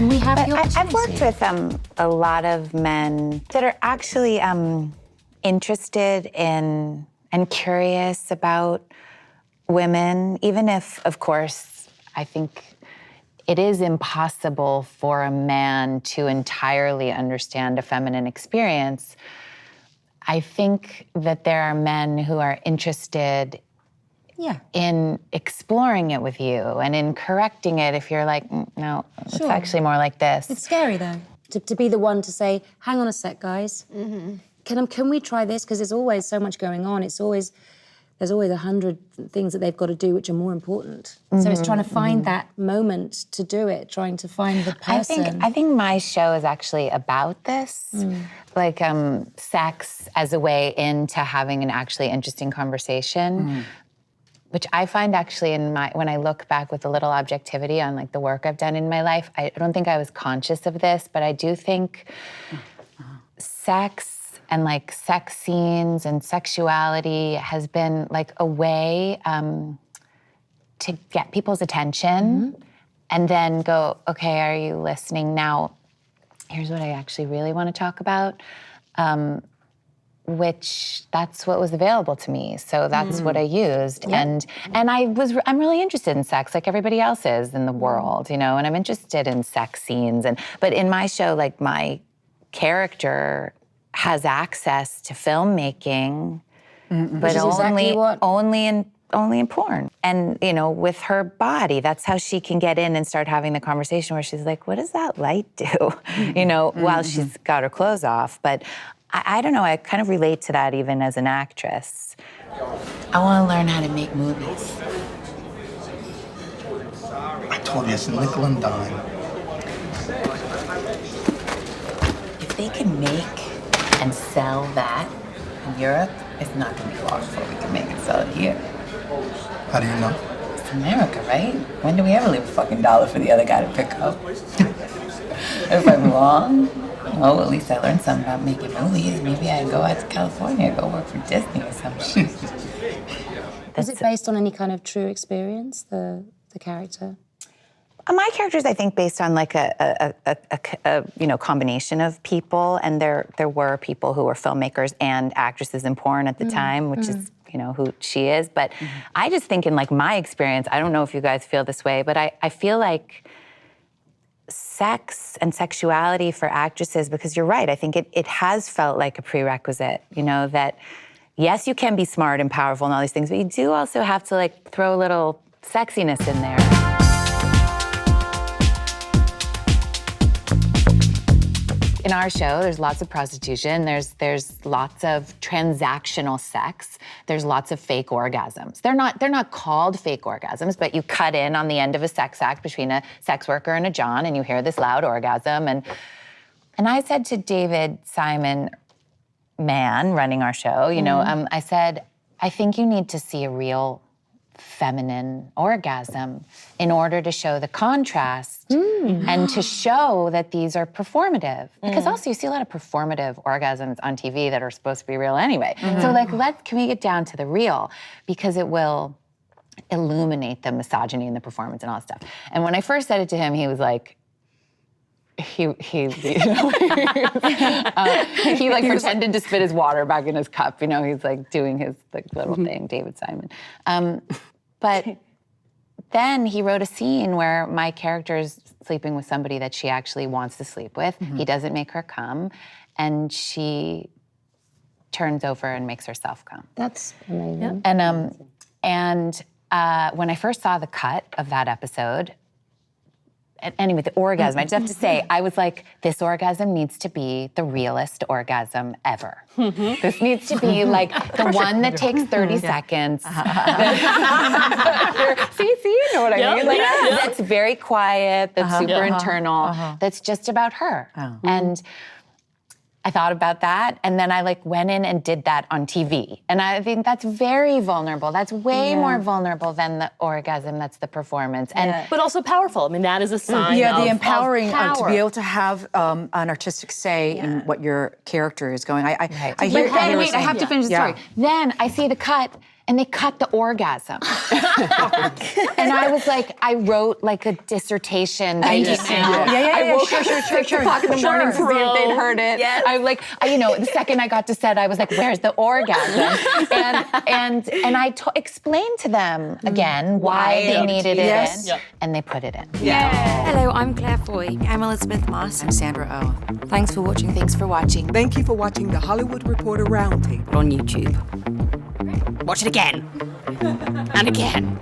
And we have the opportunity. I've worked with a lot of men that are actually interested in and curious about women, even if, of course, I think it is impossible for a man to entirely understand a feminine experience. I think that there are men who are interested in exploring it with you and in correcting it if you're like, no, it's actually more like this. It's scary, though, to be the one to say, hang on a sec, guys. Can we try this? Because there's always so much going on. There's always 100 things that they've got to do which are more important. So it's trying to find that moment to do it, trying to find the person. I think my show is actually about this, like sex as a way into having an actually interesting conversation, which I find actually when I look back with a little objectivity on like the work I've done in my life, I don't think I was conscious of this, but I do think sex and like sex scenes and sexuality has been like a way to get people's attention and then go, okay, are you listening? Now, here's what I actually really want to talk about, which that's what was available to me. So that's what I used. And I'm really interested in sex like everybody else is in the world, you know, and I'm interested in sex scenes. But in my show, like my character has access to filmmaking, but only in porn. And, you know, with her body, that's how she can get in and start having the conversation where she's like, what does that light do? You know, while she's got her clothes off. But I don't know, I kind of relate to that even as an actress. I want to learn how to make movies. I told you, it's a nickel and dime. If they can make and sell that in Europe, it's not going to be long before we can make and sell it here. How do you know? It's America, right? When do we ever leave a fucking dollar for the other guy to pick up? If I'm wrong, well, at least I learned something about making movies. Maybe I go out to California, go work for Disney or some shit. Is it based on any kind of true experience, the character? My character's, I think, based on like a combination of people, and there were people who were filmmakers and actresses in porn at the time, which is, you know, who she is. But I just think in like my experience, I don't know if you guys feel this way, but I feel like sex and sexuality for actresses, because you're right, I think it has felt like a prerequisite, you know, that yes, you can be smart and powerful and all these things, but you do also have to like throw a little sexiness in there. In our show, there's lots of prostitution, there's lots of transactional sex, there's lots of fake orgasms. They're not called fake orgasms, but you cut in on the end of a sex act between a sex worker and a John, and you hear this loud orgasm. And I said to David Simon, man running our show, you know, I said, I think you need to see a real feminine orgasm in order to show the contrast and to show that these are performative. Because also you see a lot of performative orgasms on TV that are supposed to be real anyway. So like, can we get down to the real? Because it will illuminate the misogyny in the performance and all that stuff. And when I first said it to him, he was like, he like pretended to spit his water back in his cup. You know, he's like doing his like little thing, David Simon. But then he wrote a scene where my character's sleeping with somebody that she actually wants to sleep with. He doesn't make her come, and she turns over and makes herself come. That's amazing. And when I first saw the cut of that episode, anyway, the orgasm, I just have to say, I was like, this orgasm needs to be the realest orgasm ever. This needs to be like the one that takes 30 seconds. See, you know what I mean? Like, that's very quiet, that's super internal, that's just about her. And I thought about that, and then I like went in and did that on TV. And I think that's very vulnerable. That's way more vulnerable than the orgasm, that's the performance. And but also powerful. I mean, that is a sign the empowering of to be able to have an artistic say in what your character is going. I hear. But then, wait, I have to finish the story. Then I see the cut, and they cut the orgasm. And I was like, I wrote like a dissertation. I woke up at 6 o'clock in the morning to see if they'd heard it. Yes. I like, the second I got to set, I was like, where's the orgasm? and I explained to them again why they needed it in, and they put it in. Hello, I'm Claire Foy. I'm Elizabeth Moss. I'm Sandra Oh. Thanks for watching. Thanks for watching. Thank you for watching the Hollywood Reporter Roundtable. On YouTube. Watch it again. And again.